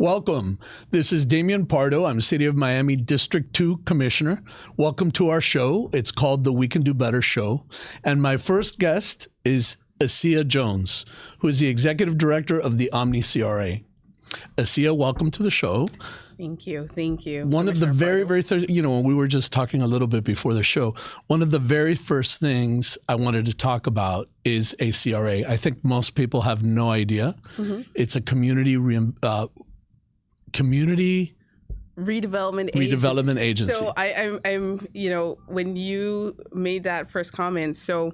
Welcome. This is Damian Pardo. I'm City of Miami District 2 Commissioner. Welcome to our show. It's called the We Can Do Better Show. And my first guest is Isiaa Jones, who is the Executive Director of the Omni CRA. Isiaa, welcome to the show. Thank you. Thank you. One of the very we were just talking a little bit before the show. One of the very first things I wanted to talk about is a CRA. I think most people have no idea. Mm-hmm. It's a community redevelopment agency. So I'm when you made that first comment, so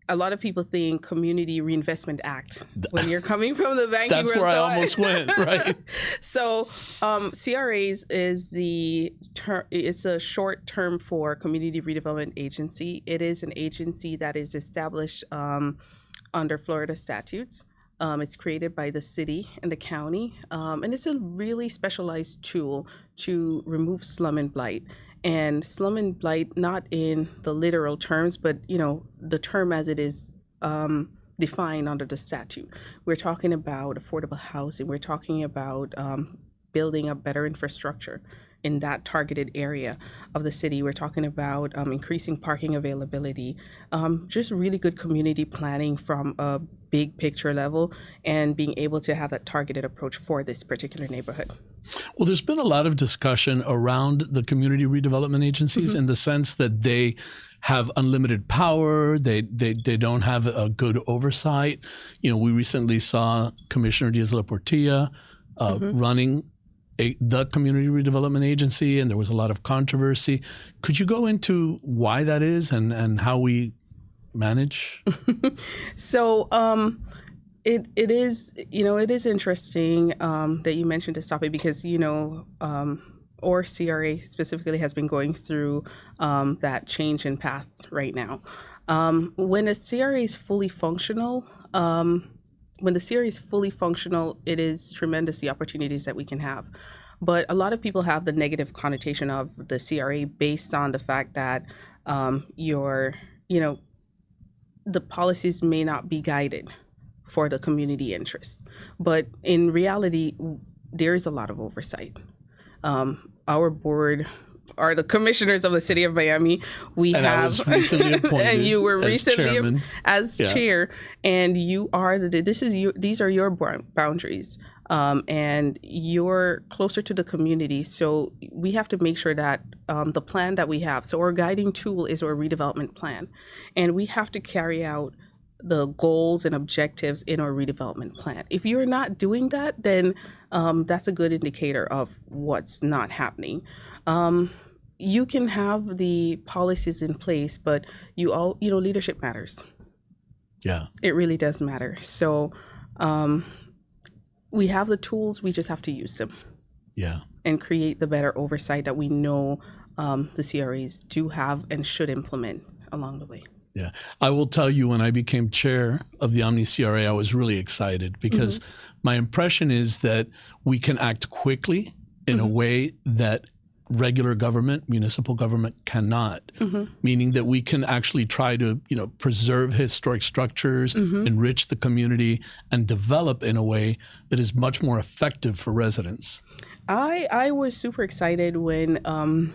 a lot of people think Community Reinvestment Act when you're coming from the banking world. That's where I almost went, right? So CRAs is it's a short term for Community Redevelopment Agency. It is an agency that is established under Florida statutes. It's created by the city and the county, and it's a really specialized tool to remove slum and blight. And slum and blight, not in the literal terms, but the term as it is defined under the statute. We're talking about affordable housing. We're talking about building a better infrastructure in that targeted area of the city. We're talking about increasing parking availability, just really good community planning from a big picture level, and being able to have that targeted approach for this particular neighborhood. Well, there's been a lot of discussion around the community redevelopment agencies, mm-hmm. in the sense that they have unlimited power. They don't have a good oversight. We recently saw Commissioner Diaz-Portilla mm-hmm. running the Community Redevelopment Agency, and there was a lot of controversy. Could you go into why that is and how we manage? So it is interesting that you mentioned this topic, because or CRA specifically has been going through that change in path right now. When a CRA is fully functional, it is tremendous, the opportunities that we can have. But a lot of people have the negative connotation of the CRA based on the fact that the policies may not be guided for the community interests. But in reality, there is a lot of oversight. Our board are the commissioners of the City of Miami. I was recently appointed and you were recently as yeah. chair, and you are these are your boundaries, and you're closer to the community. So we have to make sure that the plan that we have. So our guiding tool is our redevelopment plan, and we have to carry out the goals and objectives in our redevelopment plan. If you're not doing that, then that's a good indicator of what's not happening. You can have the policies in place, but leadership matters. Yeah, it really does matter. So we have the tools, we just have to use them. Yeah, and create the better oversight that we know the CRAs do have and should implement along the way. Yeah, I will tell you, when I became chair of the Omni CRA, I was really excited, because mm-hmm. my impression is that we can act quickly in mm-hmm. a way that regular government, municipal government cannot, mm-hmm. meaning that we can actually try to, preserve historic structures, mm-hmm. enrich the community, and develop in a way that is much more effective for residents. I was super excited when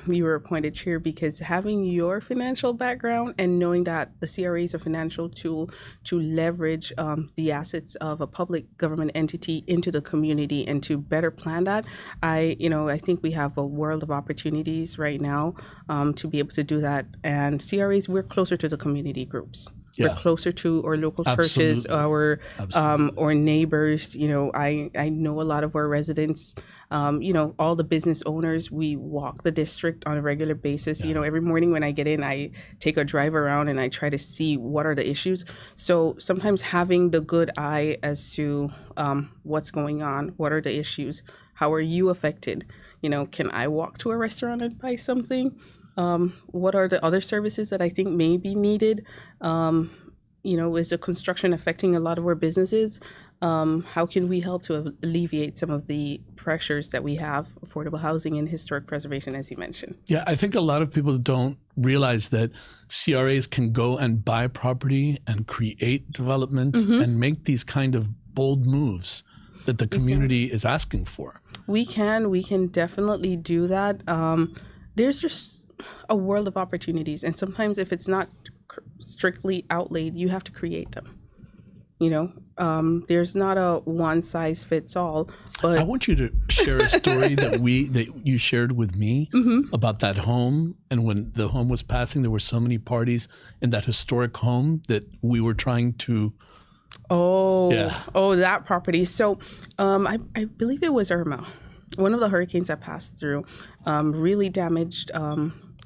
you were appointed chair, because having your financial background and knowing that the CRA is a financial tool to leverage the assets of a public government entity into the community and to better plan that, I think we have a world of opportunities right now to be able to do that. And CRAs, we're closer to the community groups. Yeah. We're closer to our local churches, our neighbors. I know a lot of our residents, all the business owners. We walk the district on a regular basis. Yeah. Every morning when I get in, I take a drive around and I try to see what are the issues. So sometimes having the good eye as to what's going on, what are the issues, how are you affected? Can I walk to a restaurant and buy something? What are the other services that I think may be needed? Is the construction affecting a lot of our businesses? How can we help to alleviate some of the pressures that we have, affordable housing and historic preservation, as you mentioned? Yeah, I think a lot of people don't realize that CRAs can go and buy property and create development mm-hmm. and make these kind of bold moves that the community is asking for. We can definitely do that. There's just a world of opportunities, and sometimes if it's not strictly outlaid, you have to create them. There's not a one size fits all. But I want you to share a story that you shared with me about that home. And when the home was passing, there were so many parties in that historic home that we were trying to. That property. So, I believe it was Irma. One of the hurricanes that passed through really damaged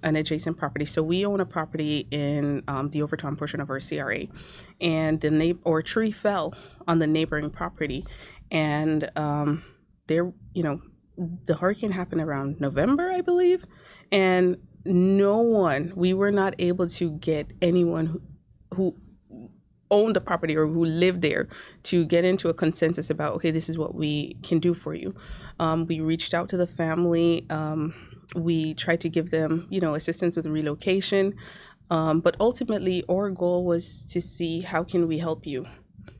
an adjacent property. So we own a property in the Overton portion of our CRA, and a tree fell on the neighboring property, and the hurricane happened around November, I believe, and we were not able to get anyone who owned the property or who lived there to get into a consensus about, okay, this is what we can do for you. We reached out to the family. We tried to give them, assistance with relocation. But ultimately, our goal was to see how can we help you.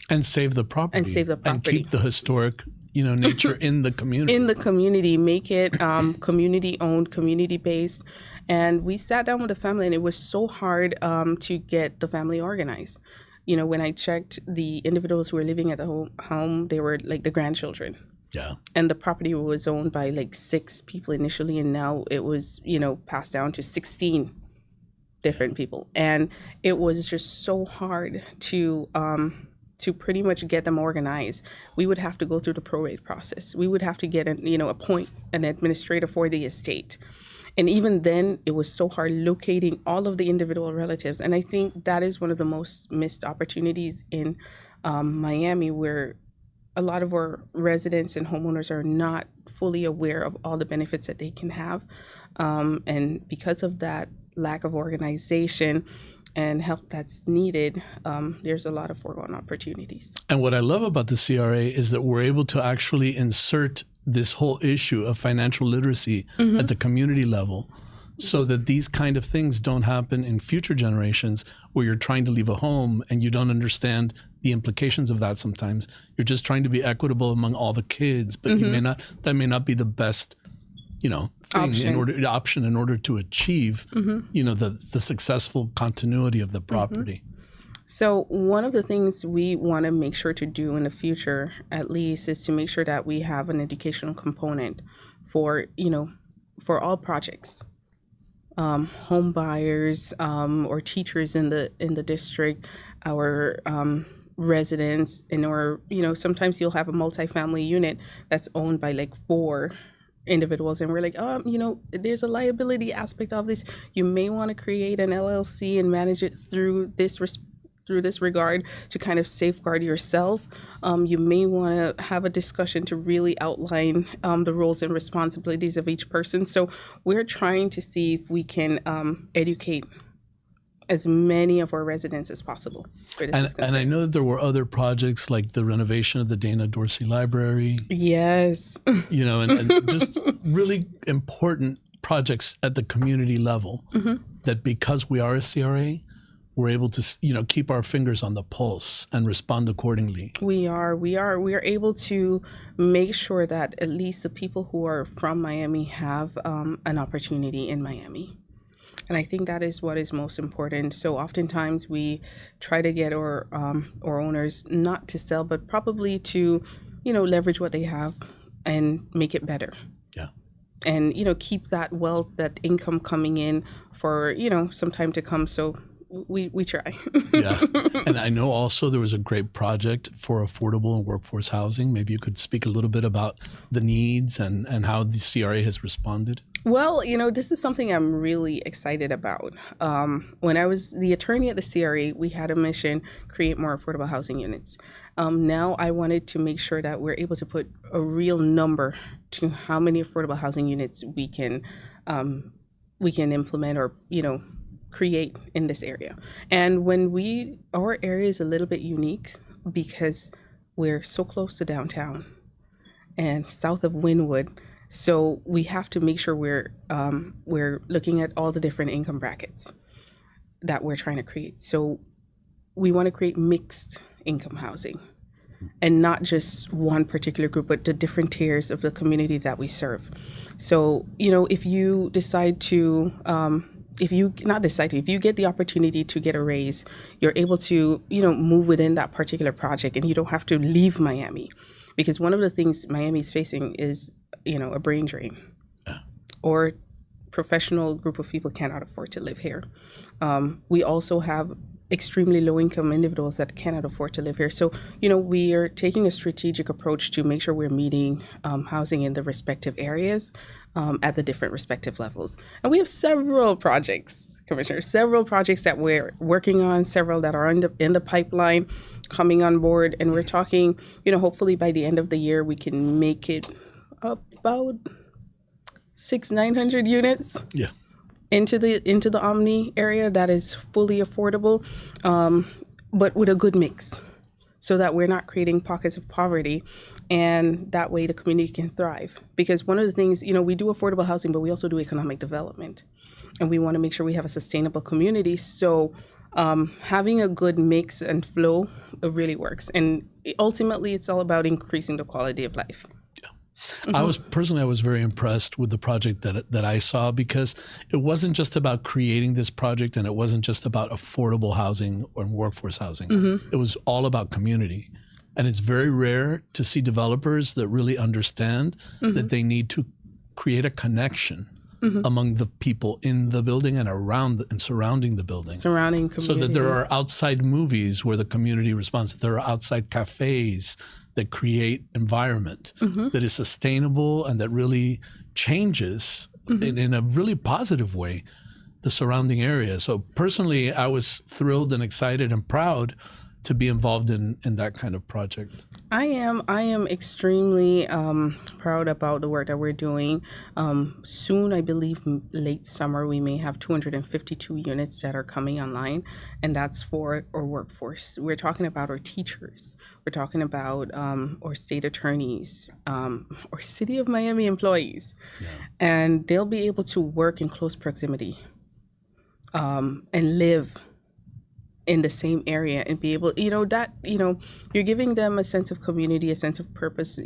And save the property. And keep the historic, nature in the community. In the community. Make it community-owned, community-based. And we sat down with the family, and it was so hard to get the family organized. When I checked the individuals who were living at the home, they were like the grandchildren. Yeah. And the property was owned by like 6 people initially, and now it was, passed down to 16 different people. And it was just so hard to pretty much get them organized. We would have to go through the probate process. We would have to appoint an administrator for the estate. And even then, it was so hard locating all of the individual relatives. And I think that is one of the most missed opportunities in Miami, where a lot of our residents and homeowners are not fully aware of all the benefits that they can have. And because of that lack of organization and help that's needed, there's a lot of foregone opportunities. And what I love about the CRA is that we're able to actually insert this whole issue of financial literacy at the community level, so that these kind of things don't happen in future generations where you're trying to leave a home and you don't understand the implications of that. Sometimes you're just trying to be equitable among all the kids, but that may not be the best, thing option in order to achieve, the successful continuity of the property. So one of the things we want to make sure to do in the future, at least, is to make sure that we have an educational component for all projects. Home buyers or teachers in the district, our residents, or sometimes you'll have a multifamily unit that's owned by like 4 individuals, and we're like, there's a liability aspect of this. You may want to create an LLC and manage it through this regard to kind of safeguard yourself. You may want to have a discussion to really outline the roles and responsibilities of each person. So we're trying to see if we can educate as many of our residents as possible. And I know that there were other projects like the renovation of the Dana Dorsey Library. Yes. And just really important projects at the community level that, because we are a CRA, we're able to, keep our fingers on the pulse and respond accordingly. We are able to make sure that at least the people who are from Miami have an opportunity in Miami. And I think that is what is most important. So oftentimes we try to get our owners not to sell, but probably to, leverage what they have and make it better. Yeah. And, keep that wealth, that income coming in for, some time to come. So we try. Yeah. And I know also there was a great project for affordable and workforce housing. Maybe you could speak a little bit about the needs and how the CRA has responded. Well, this is something I'm really excited about. When I was the attorney at the CRA, we had a mission: create more affordable housing units. Now I wanted to make sure that we're able to put a real number to how many affordable housing units we can implement or, create in this area. And our area is a little bit unique because we're so close to downtown and south of Wynwood. So we have to make sure we're looking at all the different income brackets that we're trying to create. So we want to create mixed income housing. and not just one particular group, but the different tiers of the community that we serve. So, if you decide to, if you get the opportunity to get a raise, you're able to, move within that particular project, and you don't have to leave Miami. Because one of the things Miami is facing is, a brain drain, or professional group of people cannot afford to live here. We also have extremely low-income individuals that cannot afford to live here. So, we are taking a strategic approach to make sure we're meeting housing in the respective areas at the different respective levels. And we have several projects, Commissioner, several projects that we're working on, several that are in the pipeline coming on board. And we're talking, hopefully by the end of the year, we can make it about 900 units. Yeah. Into the Omni area that is fully affordable, but with a good mix, so that we're not creating pockets of poverty, and that way the community can thrive. Because one of the things, we do affordable housing, but we also do economic development, and we want to make sure we have a sustainable community. So having a good mix and flow really works, and ultimately it's all about increasing the quality of life. Mm-hmm. I was very impressed with the project that I saw, because it wasn't just about creating this project, and it wasn't just about affordable housing or workforce housing. Mm-hmm. It was all about community. And it's very rare to see developers that really understand mm-hmm. that they need to create a connection mm-hmm. among the people in the building and around and surrounding the building. Surrounding community. So that there are outside movies where the community responds. There are outside cafes that create environment mm-hmm. that is sustainable and that really changes mm-hmm. in a really positive way the surrounding area. So personally, I was thrilled and excited and proud to be involved in that kind of project. I am extremely proud about the work that we're doing. Soon, I believe late summer, we may have 252 units that are coming online, and that's for our workforce. We're talking about our teachers. We're talking about our state attorneys, or City of Miami employees. Yeah. And they'll be able to work in close proximity and live in the same area and be able, you're giving them a sense of community, a sense of purpose.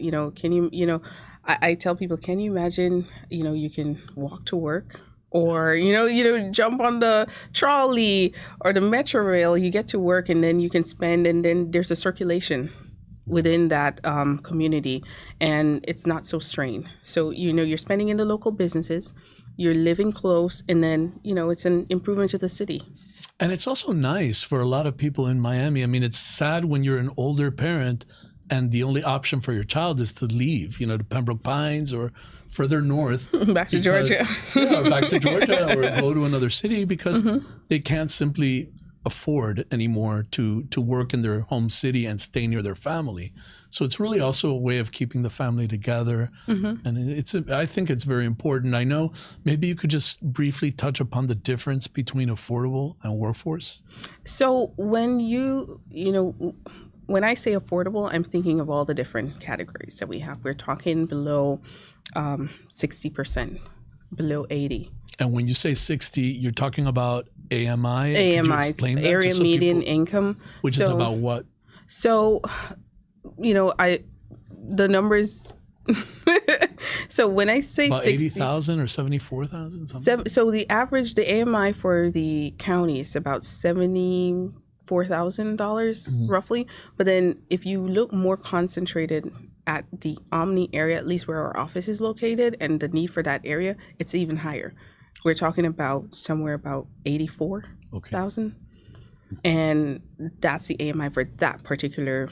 I tell people, can you imagine, you can walk to work, or, jump on the trolley or the metro rail, you get to work, and then you can spend, and then there's a circulation within that community, and it's not so strained. So, you're spending in the local businesses, you're living close, and then, it's an improvement to the city. And it's also nice for a lot of people in Miami. I mean, it's sad when you're an older parent and the only option for your child is to leave, to Pembroke Pines or further north. Back to Georgia. Back to Georgia, or go to another city, because mm-hmm. they can't simply afford anymore to work in their home city and stay near their family. So it's really also a way of keeping the family together. Mm-hmm. And I think it's very important. I know maybe you could just briefly touch upon the difference between affordable and workforce. So when when I say affordable, I'm thinking of all the different categories that we have. We're talking below 60%, below 80%. And when you say 60, you're talking about AMI? AMI's, area median income. Which is about what? So, the numbers. So when I say about 60, 80,000 or 74,000, something. So the AMI for the county is about $74,000 mm-hmm. roughly. But then if you look more concentrated at the Omni area, at least where our office is located, and the need for that area, it's even higher. We're talking about somewhere about 84,000. Okay. And that's the AMI for that particular,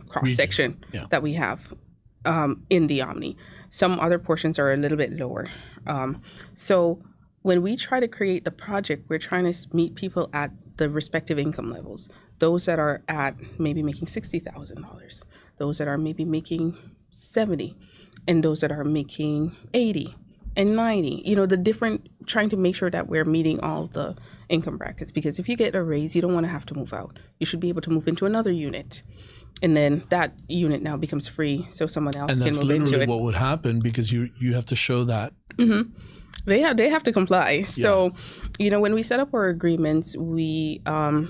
cross section that we have in the Omni. Some other portions are a little bit lower. So when we try to create the project, we're trying to meet people at the respective income levels. Those that are at maybe making $60,000, those that are maybe making 70, and those that are making 80 and 90. The different, trying to make sure that we're meeting all the income brackets, because if you get a raise, you don't want to have to move out. You should be able to move into another unit, and then that unit now becomes free, so someone else can move into it. And that's literally what would happen, because you have to show that They have to comply. So, when we set up our agreements, we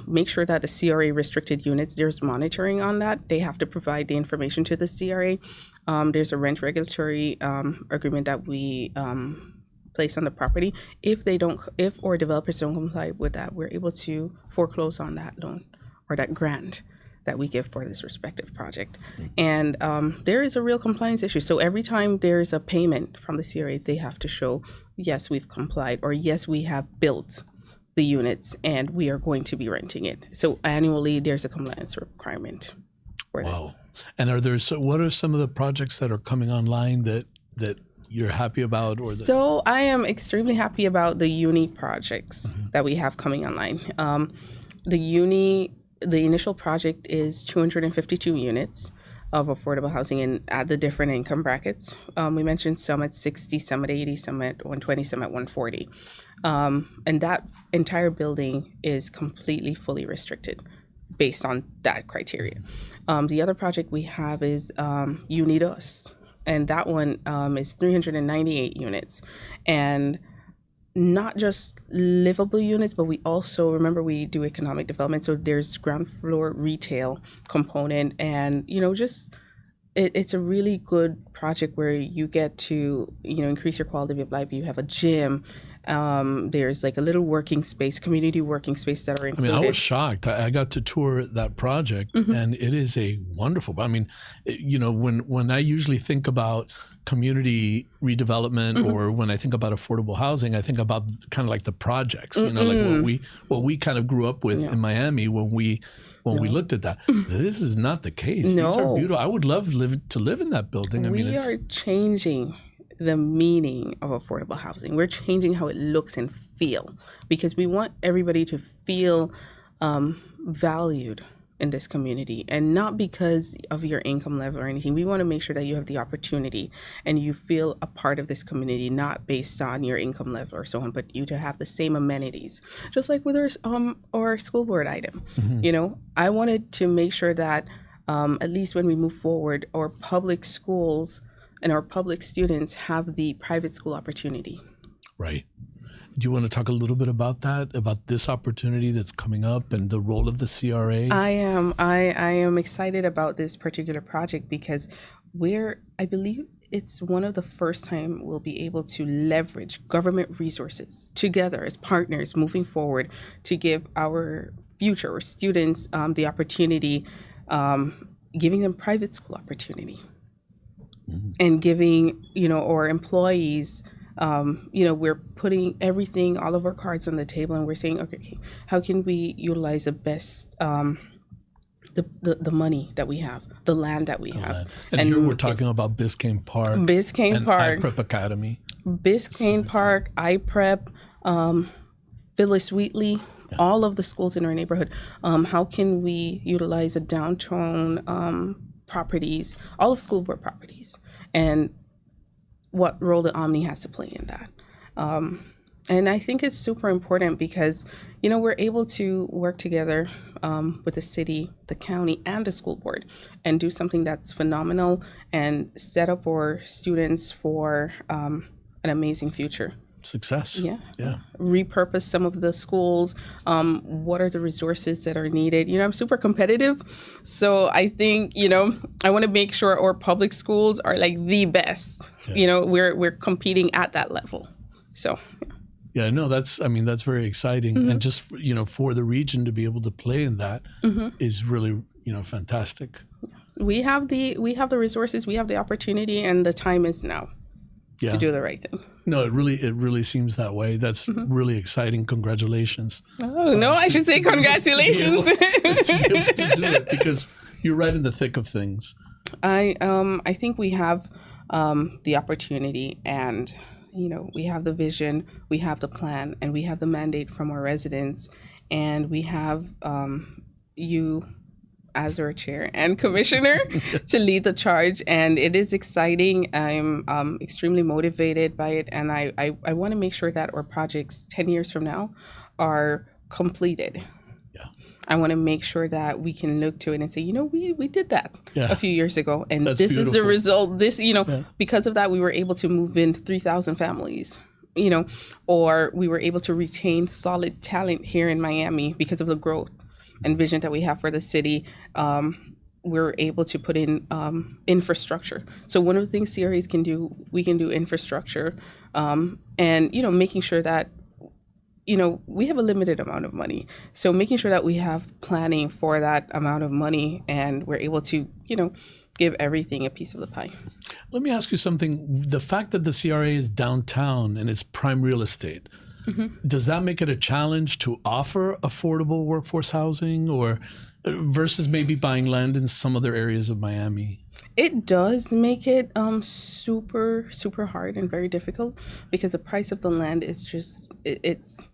make sure that the CRA restricted units, there's monitoring on that. They have to provide the information to the CRA. There's a rent regulatory agreement that we place on the property. If our developers don't comply with that, we're able to foreclose on that loan or that grant that we give for this respective project. And there is a real compliance issue. So every time there's a payment from the CRA, they have to show, yes, we've complied, or yes, we have built the units and we are going to be renting it. So annually, there's a compliance requirement for this. And what are some of the projects that are coming online that you're happy about? So I am extremely happy about the uni projects that we have coming online. The initial project is 252 units of affordable housing at the different income brackets. We mentioned some at 60, some at 80, some at 120, some at 140. And that entire building is completely fully restricted based on that criteria. The other project we have is Unidos, and that one is 398 units. And not just livable units, but we also, remember, we do economic development. So there's ground floor retail component, and, it's a really good project where you get to, increase your quality of life. You have a gym. There's like a little working space, community working space that are included. I was shocked. I got to tour that project, and it is a wonderful. When I usually think about community redevelopment, or when I think about affordable housing, I think about kind of like the projects. Like what we kind of grew up with in Miami when we looked at that. This is not the case. No. These are beautiful. I would love to live in that building. We are changing the meaning of affordable housing. We're changing how it looks and feel, because we want everybody to feel valued in this community, and not because of your income level or anything. We want to make sure that you have the opportunity and you feel a part of this community, not based on your income level or so on, but you to have the same amenities, just like with our school board item. I wanted to make sure that at least when we move forward, our public schools and our public students have the private school opportunity. Right. Do you want to talk a little bit about that, about this opportunity that's coming up and the role of the CRA? I am excited about this particular project because I believe it's one of the first time we'll be able to leverage government resources together as partners moving forward to give our future students the opportunity, giving them private school opportunity. And giving, our employees, we're putting everything, all of our cards on the table, and we're saying, okay, how can we utilize the best, the money that we have, the land that we have. And here we're talking about Biscayne Park. Biscayne Park. IPrep Academy. Biscayne Park, IPrep, Phyllis Wheatley, all of the schools in our neighborhood. How can we utilize the downtown properties, all of school board properties, and what role the Omni has to play in that. And I think it's super important because, we're able to work together with the city, the county, and the school board and do something that's phenomenal and set up our students for an amazing future. Success. Yeah. Yeah. Repurpose some of the schools. What are the resources that are needed? I'm super competitive. So I think, I want to make sure our public schools are like the best. Yeah. We're competing at that level. So, yeah, no, that's very exciting. And just, for the region to be able to play in that is really, fantastic. We have the resources, we have the opportunity, and the time is now to do the right thing. No, it really seems that way. That's really exciting. Congratulations. Oh, no, I should say congratulations. To be able to do it, because you're right in the thick of things. I think we have the opportunity, and we have the vision, we have the plan, and we have the mandate from our residents, and we have you as our chair and commissioner to lead the charge. And it is exciting. I'm extremely motivated by it. And I want to make sure that our projects 10 years from now are completed. Yeah. I want to make sure that we can look to it and say, we did that Yeah. a few years ago, and That's this is the beautiful. result. Because of that, we were able to move in 3,000 families. Or we were able to retain solid talent here in Miami because of the growth and vision that we have for the city. We're able to put in infrastructure. So one of the things CRAs can do, we can do infrastructure, and making sure that we have a limited amount of money. So making sure that we have planning for that amount of money, and we're able to give everything a piece of the pie. Let me ask you something. The fact that the CRA is downtown and it's prime real estate, does that make it a challenge to offer affordable workforce housing, or versus maybe buying land in some other areas of Miami? It does make it super, super hard and very difficult, because the price of the land is just, it's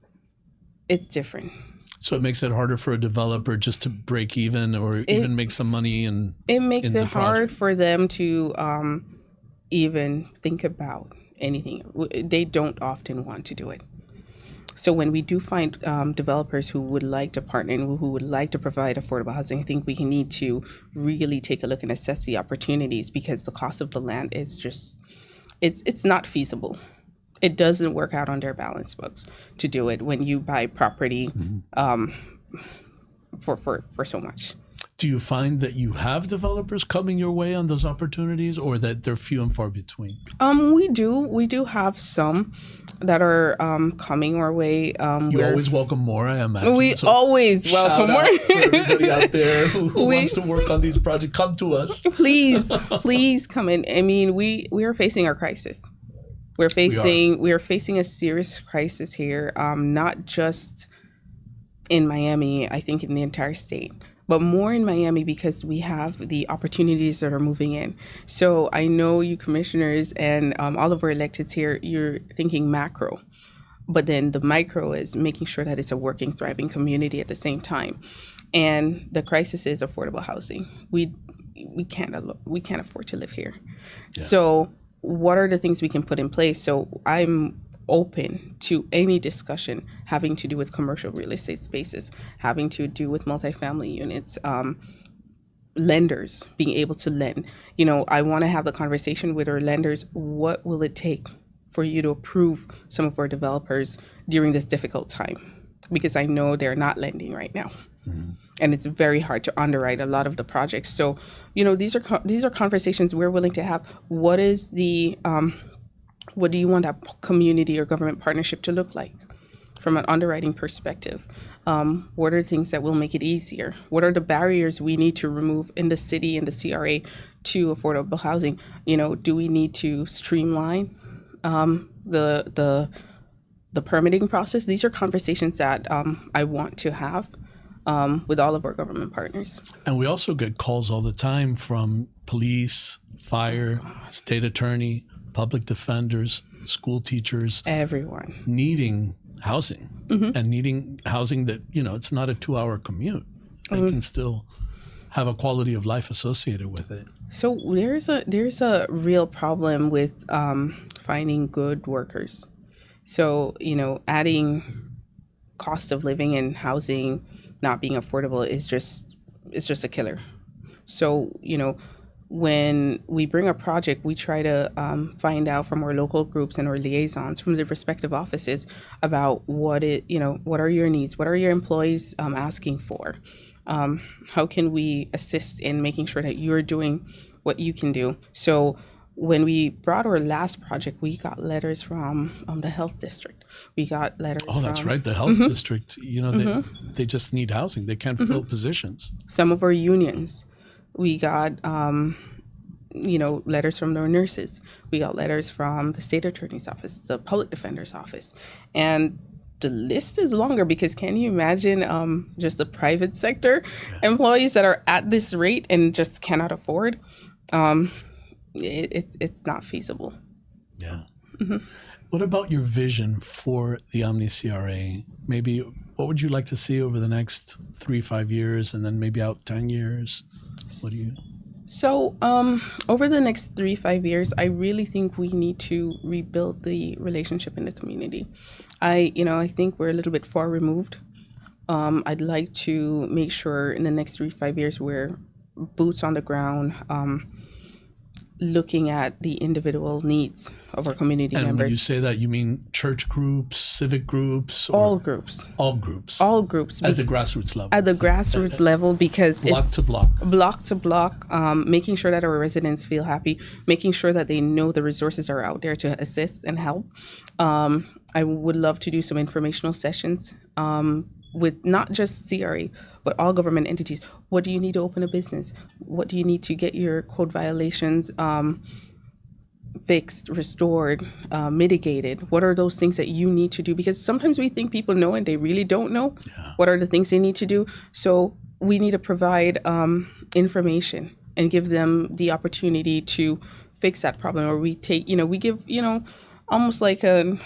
different. So it makes it harder for a developer just to break even or even make some money. And it makes it hard for them to even think about anything. They don't often want to do it. So when we do find developers who would like to partner and who would like to provide affordable housing, I think we need to really take a look and assess the opportunities, because the cost of the land is just, it's not feasible. It doesn't work out on their balance books to do it when you buy property for so much. Do you find that you have developers coming your way on those opportunities, or that they're few and far between? We do have some that are coming our way. You always welcome more, I imagine. We always welcome more. For everybody out there who wants to work on these projects, come to us. Please come in. I mean, we are facing our crisis. We are facing a serious crisis here, not just in Miami, I think in the entire state, but more in Miami because we have the opportunities that are moving in. So I know you commissioners and all of our electeds here, you're thinking macro, but then the micro is making sure that it's a working, thriving community at the same time. And the crisis is affordable housing. We can't afford to live here. Yeah. So what are the things we can put in place? So I'm open to any discussion having to do with commercial real estate spaces, having to do with multifamily units, lenders being able to lend. I want to have the conversation with our lenders. What will it take for you to approve some of our developers during this difficult time? Because I know they're not lending right now. Mm-hmm. And it's very hard to underwrite a lot of the projects. So, these are conversations we're willing to have. What is what do you want that community or government partnership to look like from an underwriting perspective? What are things that will make it easier? What are the barriers we need to remove in the city and the CRA to affordable housing? Do we need to streamline the permitting process? These are conversations that I want to have with all of our government partners. And we also get calls all the time from police, fire, state attorney, public defenders, school teachers. Everyone. Needing housing, and needing housing that, it's not a 2-hour commute. They can still have a quality of life associated with it. So there's a real problem with finding good workers. So, adding cost of living and housing not being affordable is just a killer. So, when we bring a project, we try to find out from our local groups and our liaisons from the respective offices about what are your needs? What are your employees asking for? How can we assist in making sure that you're doing what you can do? So when we brought our last project, we got letters from the health district. We got letters from... Oh, that's right. The health district, they just need housing. They can't fill positions. Some of our unions. We got, letters from our nurses. We got letters from the state attorney's office, the public defender's office. And the list is longer because can you imagine just the private sector employees that are at this rate and just cannot afford? It's not feasible. Yeah. Mm-hmm. What about your vision for the Omni CRA? Maybe what would you like to see over the next 3-5 years, and then maybe out 10 years? What do you? So over the next 3-5 years, I really think we need to rebuild the relationship in the community. I think we're a little bit far removed I'd like to make sure in the next 3 to 5 years we're boots on the ground, looking at the individual needs of our community And members. when you say that, you mean church groups, civic groups? All groups. All groups. All groups. At the grassroots level. At the grassroots level, because block to block. Block to block, making sure that our residents feel happy, making sure that they know the resources are out there to assist and help. I would love to do some informational sessions with not just CRA, but all government entities. What do you need to open a business? What do you need to get your code violations fixed, restored, mitigated? What are those things that you need to do? Because sometimes we think people know and they really don't know. Yeah. What are the things they need to do? So we need to provide information and give them the opportunity to fix that problem. Or we take, we give, almost like an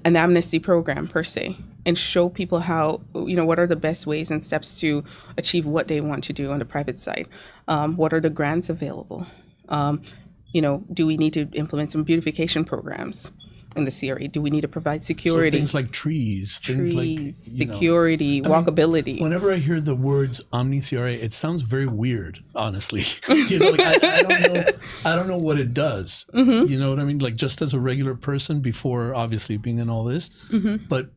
amnesty program per se, and show people how, what are the best ways and steps to achieve what they want to do on the private side. What are the grants available? Do we need to implement some beautification programs in the CRA? Do we need to provide security? So things like trees, things like security, walkability. Whenever I hear the words Omni CRA, it sounds very weird, honestly. I don't know what it does. Mm-hmm. You know what I mean? Like, just as a regular person before obviously being in all this, Mm-hmm. but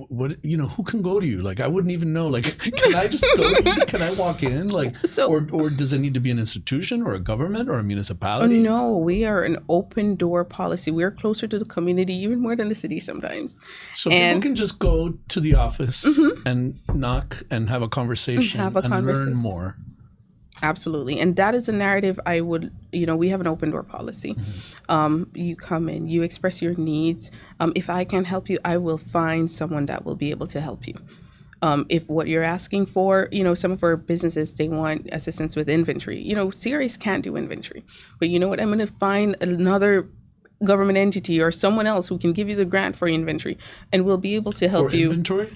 what, who can go to you? Like, I wouldn't even know. Like, can I just go to you? Can I walk in? Like, or does it need to be an institution or a government or a municipality? No, we are an open door policy. We're closer to the community even more than the city sometimes. So people can just go to the office and knock and have a conversation and learn more. Absolutely. And that is a narrative I would, we have an open door policy. Mm-hmm. You come in, you express your needs. If I can't help you, I will find someone that will be able to help you. If what you're asking for, some of our businesses, they want assistance with inventory. CRAs can't do inventory. But you know what? I'm going to find another government entity or someone else who can give you the grant for inventory, and we'll be able to help you.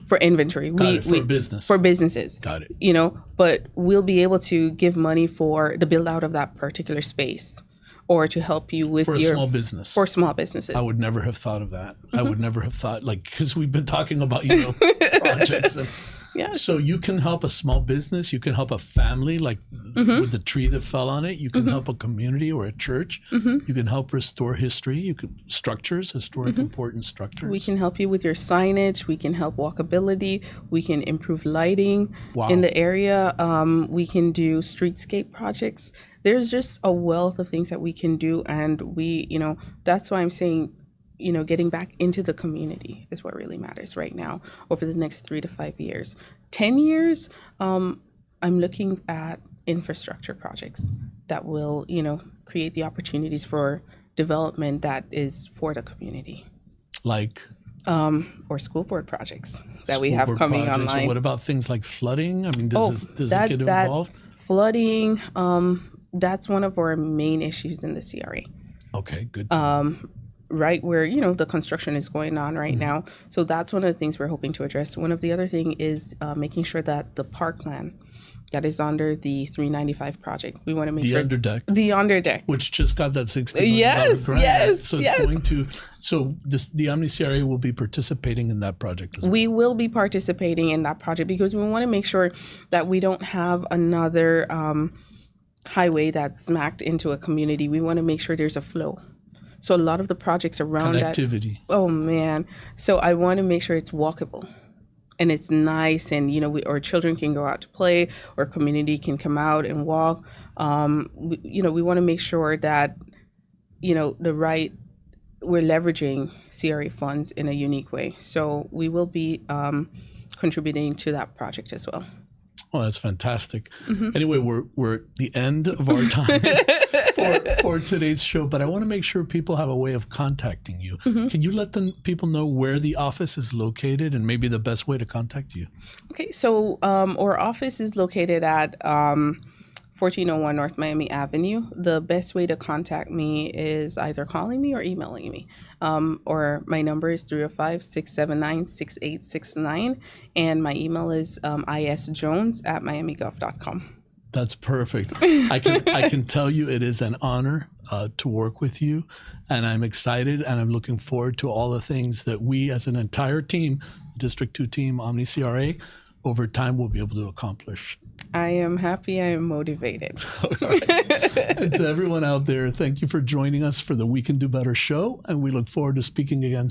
For inventory? For business. For businesses. Got it. But we'll be able to give money for the build out of that particular space, or to help you with for a small business. For small businesses. I would never have thought of that. I would never have thought, because we've been talking about, projects. And yes. So you can help a small business. You can help a family, like with the tree that fell on it. You can help a community or a church. You can help restore history. You can historic important structures. We can help you with your signage. We can help walkability. We can improve lighting in the area. We can do streetscape projects. There's just a wealth of things that we can do, and we, that's why I'm saying, getting back into the community is what really matters right now over the next 3 to 5 years. 10 years, I'm looking at infrastructure projects that will, create the opportunities for development that is for the community. Like? Or school board projects that we have coming online. So what about things like flooding? I mean, does it get involved? Flooding, that's one of our main issues in the CRA. Okay, good. Right where, the construction is going on right now. So that's one of the things we're hoping to address. One of the other thing is making sure that the parkland that is under the 395 project, we want to make sure. The underdeck. Which just got that $60 million grant. Yes. So it's going to, the Omni CRA will be participating in that project as well. We will be participating in that project because we want to make sure that we don't have another highway that's smacked into a community. We want to make sure there's a flow. So a lot of the projects around connectivity. Oh man! So I want to make sure it's walkable, and it's nice, and our children can go out to play, or community can come out and walk. We want to make sure that we're leveraging CRA funds in a unique way. So we will be contributing to that project as well. Oh, that's fantastic. Anyway, we're at the end of our time for today's show, but I want to make sure people have a way of contacting you. Can you let people know where the office is located and maybe the best way to contact you? Okay, so our office is located at 1401 North Miami Avenue. The best way to contact me is either calling me or emailing me. Or my number is 305-679-6869. And my email is isjones@miamigulf.com. That's perfect. I can tell you it is an honor to work with you, and I'm excited, and I'm looking forward to all the things that we, as an entire team, District 2 team, Omni CRA, over time will be able to accomplish. I am happy. I am motivated. And to everyone out there, thank you for joining us for the We Can Do Better show, and we look forward to speaking again